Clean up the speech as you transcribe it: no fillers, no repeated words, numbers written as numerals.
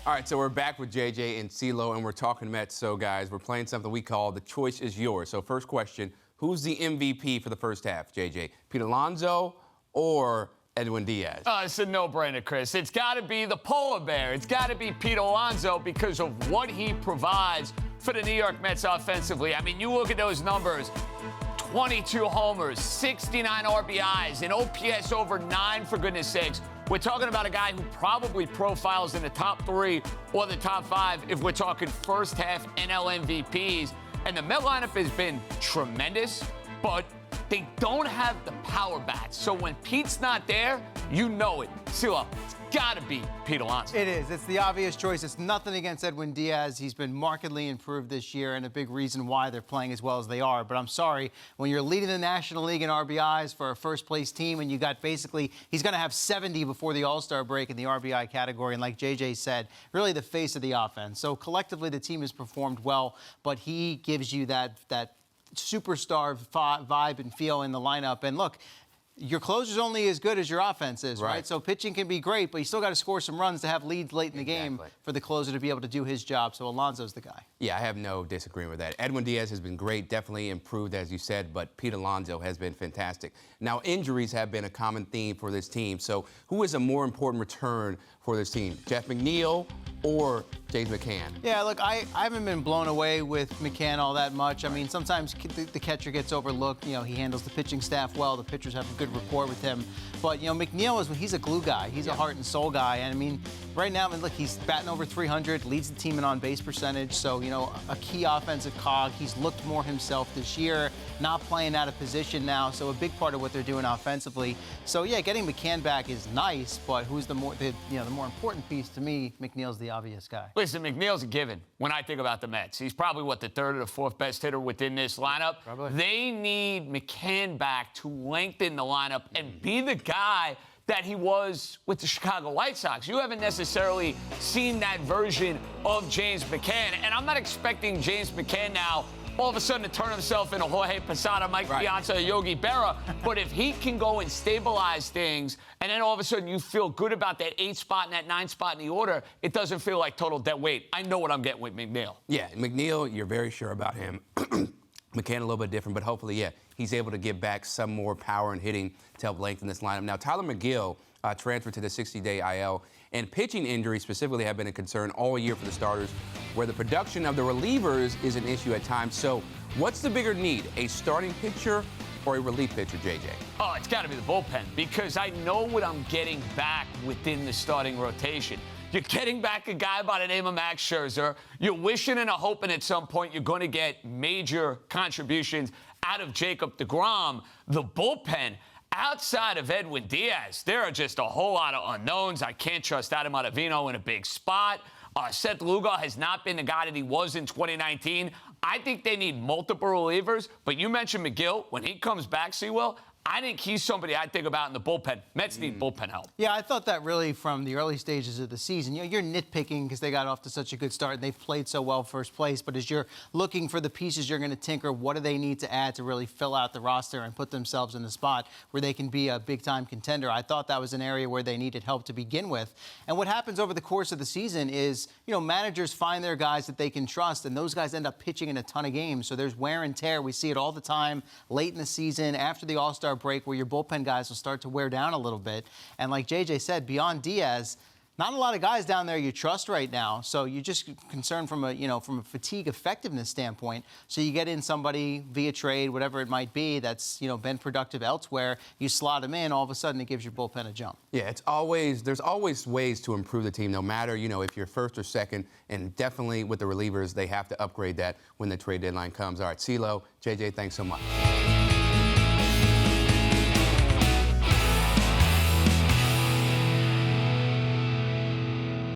All right, so we're back with JJ and CeeLo, and we're talking Mets. So, guys, we're playing something we call The Choice is Yours. So, first question, who's the MVP for the first half, JJ? Pete Alonso or Edwin Diaz? It's a no-brainer, Chris. It's got to be the polar bear. It's got to be Pete Alonso because of what he provides for the New York Mets offensively. I mean, you look at those numbers. 22 homers, 69 RBIs, an OPS over 9, for goodness sakes. We're talking about a guy who probably profiles in the top 3 or the top 5 if we're talking first half NL MVPs. And the Met lineup has been tremendous, but they don't have the power bats. So when Pete's not there, you know it. CeeLo, it's got to be Pete Alonso. It is. It's the obvious choice. It's nothing against Edwin Diaz. He's been markedly improved this year and a big reason why they're playing as well as they are. But I'm sorry, when you're leading the National League in RBIs for a first-place team and you got basically, he's going to have 70 before the All-Star break in the RBI category. And like JJ said, really the face of the offense. So collectively, the team has performed well, but he gives you that superstar vibe and feel in the lineup. And look, your closer's only as good as your offense is, right? So pitching can be great, but you still got to score some runs to have leads late in the game for the closer to be able to do his job. So Alonso's the guy. Yeah, I have no disagreement with that. Edwin Diaz has been great, definitely improved, as you said, but Pete Alonso has been fantastic. Now, injuries have been a common theme for this team. So who is a more important return for this team, Jeff McNeil or James McCann? Yeah, look, I haven't been blown away with McCann all that much. I mean, sometimes the catcher gets overlooked. You know, he handles the pitching staff well. The pitchers have a good rapport with him. But, you know, McNeil, he's a glue guy. He's a heart and soul guy. And, I mean, right now, I mean, look, he's batting over 300, leads the team in on-base percentage. So, you know, a key offensive cog. He's looked more himself this year, not playing out of position now. So a big part of what they're doing offensively. So, yeah, getting McCann back is nice. But who's the more important piece to me? McNeil's the obvious guy. Listen, McNeil's a given when I think about the Mets. He's probably, the 3rd or the 4th best hitter within this lineup. Probably. They need McCann back to lengthen the lineup and be the guy that he was with the Chicago White Sox. You haven't necessarily seen that version of James McCann. And I'm not expecting James McCann now all of a sudden to turn himself into Jorge Posada, Mike Piazza, Yogi Berra. But if he can go and stabilize things, and then all of a sudden you feel good about that 8th spot and that 9th spot in the order, it doesn't feel like total dead weight. I know what I'm getting with McNeil. Yeah, McNeil, you're very sure about him. McCann a little bit different, but hopefully, yeah, he's able to get back some more power and hitting to help lengthen this lineup. Now, Tyler McGill transferred to the 60-day IL, and pitching injuries specifically have been a concern all year for the starters, where the production of the relievers is an issue at times. So what's the bigger need, a starting pitcher or a relief pitcher, JJ? Oh, it's got to be the bullpen, because I know what I'm getting back within the starting rotation. You're getting back a guy by the name of Max Scherzer. You're wishing and hoping at some point you're going to get major contributions out of Jacob deGrom. The bullpen, outside of Edwin Diaz, there are just a whole lot of unknowns. I can't trust Adam Ottavino in a big spot. Seth Lugo has not been the guy that he was in 2019. I think they need multiple relievers, but you mentioned McGill. When he comes back, Sewell, I think he's somebody I think about in the bullpen. Mets need bullpen help. Yeah, I thought that really from the early stages of the season. You know, you're nitpicking because they got off to such a good start and they've played so well first place. But as you're looking for the pieces you're going to tinker, what do they need to add to really fill out the roster and put themselves in the spot where they can be a big-time contender? I thought that was an area where they needed help to begin with. And what happens over the course of the season is, you know, managers find their guys that they can trust, and those guys end up pitching in a ton of games. So there's wear and tear. We see it all the time late in the season, after the All-Star break, where your bullpen guys will start to wear down a little bit. And like JJ said, beyond Diaz, not a lot of guys down there you trust right now. So you're just concerned from a fatigue effectiveness standpoint. So you get in somebody via trade, whatever it might be, that's, been productive elsewhere. You slot them in, all of a sudden it gives your bullpen a jump. Yeah, there's always ways to improve the team, no matter, if you're first or second. And definitely with the relievers, they have to upgrade that when the trade deadline comes. All right, CeeLo, JJ, thanks so much.